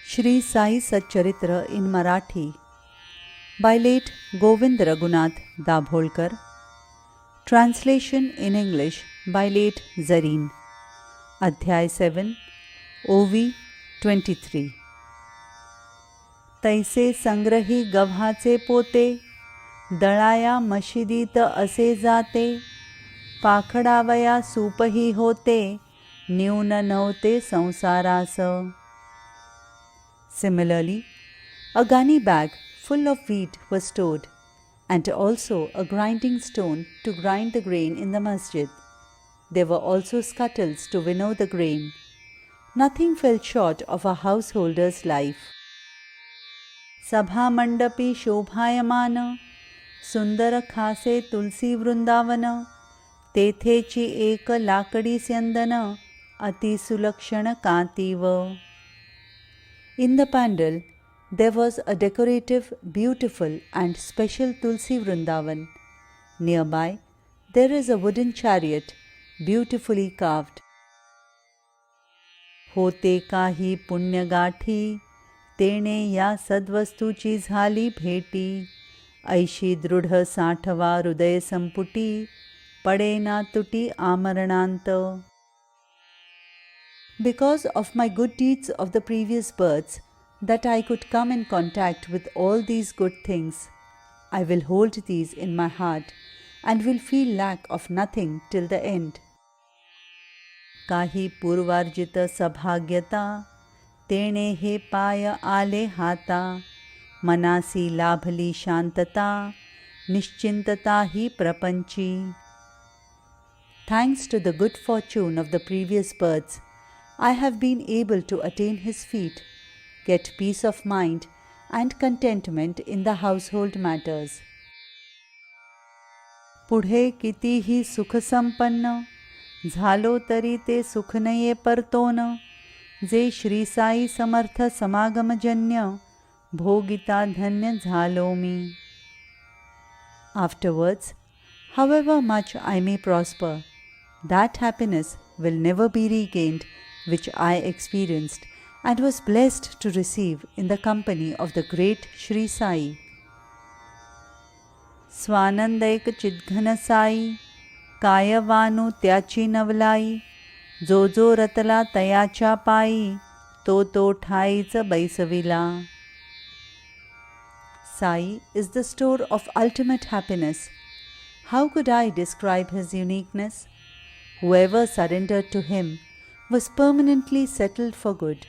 Shri Sai Satcharitra in Marathi by late Govind Raghunath Dabholkar. Translation in English by late Zareen. Adhyay 7, OV 23. तैसे संग्रही गव्हाचे पोते, दळाया मशिदीत असे जाते, पाखडावया सूपही होते, न्यून नव्हते संसारास. Similarly, a gunny bag full of wheat was stored, and also a grinding stone to grind the grain in the masjid. There were also scuttles to winnow the grain. Nothing fell short of a householder's life. सभा मंडपी शोभायमान, सुंदर खासे तुलसी वृंदावन, तेथेची एक लाकडी स्यंदन, अति सुलक्षण कांतीव. In the pandal, there was a decorative, beautiful and special Tulsi Vrindavan. Nearby, there is a wooden chariot, beautifully carved. होते काही पुण्यगाठी, तेणे या सद्वस्तूची झाली भेटी, ऐशी दृढ साठवा हृदय संपुटी, पडेना तुटी आमरणांत. Because of my good deeds of the previous births, that I could come in contact with all these good things, I will hold these in my heart and will feel lack of nothing till the end. काही पूर्वार्जित सभाग्यता, तेणे हे पाय आले हाता, मनासी लाभली शांतता, निश्चिंतता ही Prapanchi. Thanks to the good fortune of the previous births, I have been able to attain his feet, get peace of mind and contentment in the household matters. पुढे कितीही सुखसंपन्न, झालो तरी ते सुख नये परतोन, जे श्री साई समर्थ समागमजन्य, भोगिता धन्य झालो मी. Afterwards, however much I may prosper, that happiness will never be regained which I experienced and was blessed to receive in the company of the great Shri Sai. स्वानंदैक चिद्घन Sai, कायवानु त्याची नवलाई, जो जो रतला तयाच्या पायी, तो तो ठाईच बैसविला. Sai is the store of ultimate happiness. How could I describe his uniqueness? Whoever surrendered to him was permanently settled for good.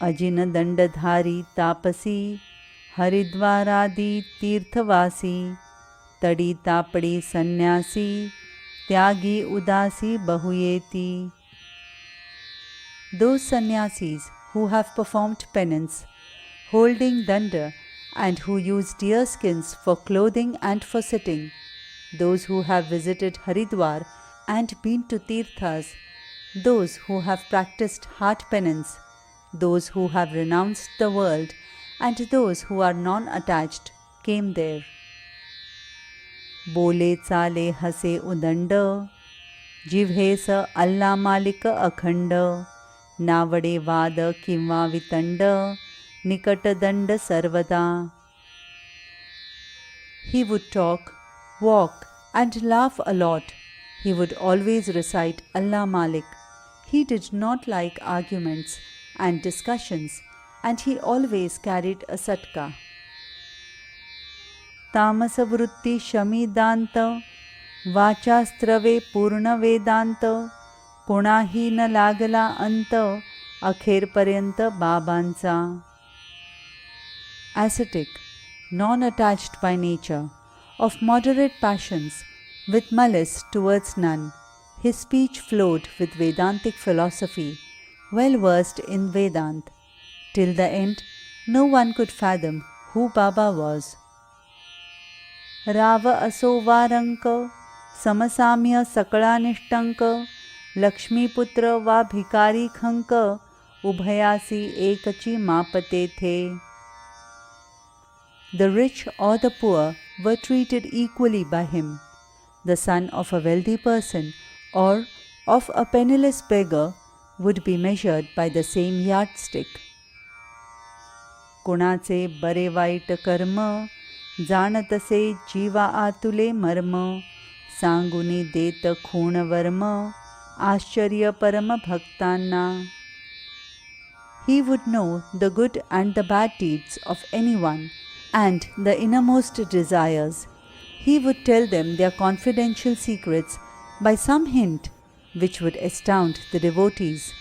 अजिन दंडधारी तापसी, हरिद्वारादि तीर्थवासी, तड़ी तापड़ी सन्यासी, त्यागी उदासी बहुयेति. Those sannyasis who have performed penance, holding danda and who use deer skins for clothing and for sitting, those who have visited Haridwar and been to Tirthas, those who have practiced heart penance, those who have renounced the world, and those who are non-attached came there. बोले चाले हसे उदंड, Jeeves Allah मालिक अखंड, नावडे वाद किंवा वितंड, निकट दंड सर्वदा. He would talk, walk, and laugh a lot. He would always recite Allah Malik. He did not like arguments and discussions, and he always carried a satka. तामस वृत्ती शमी दांत, वाचास्त्रवे पूर्ण वेदांत, कोणाही न लागला अंत, अखेरपर्यंत बाबांचा. Ascetic, non-attached by nature, of moderate passions, with malice towards none, his speech flowed with Vedantic philosophy, well versed in Vedant. Till the end, no one could fathom who Baba was. Rao असो वा रंक, समसाम्य सकळा निष्टंक, लक्ष्मीपुत्र वा भिकारी खंक, उभयासी एकची मापते थे. The rich or the poor were treated equally by him. The son of a wealthy person or of a penniless beggar would be measured by the same yardstick. कुणाचे बरे white कर्म, जाणतसे जीवा आतुले मर्म, सांगुनी देत खूण वर्म, आश्चर्य परम भक्तांना. He would know the good and the bad deeds of anyone and the innermost desires. He would tell them their confidential secrets by some hint which would astound the devotees.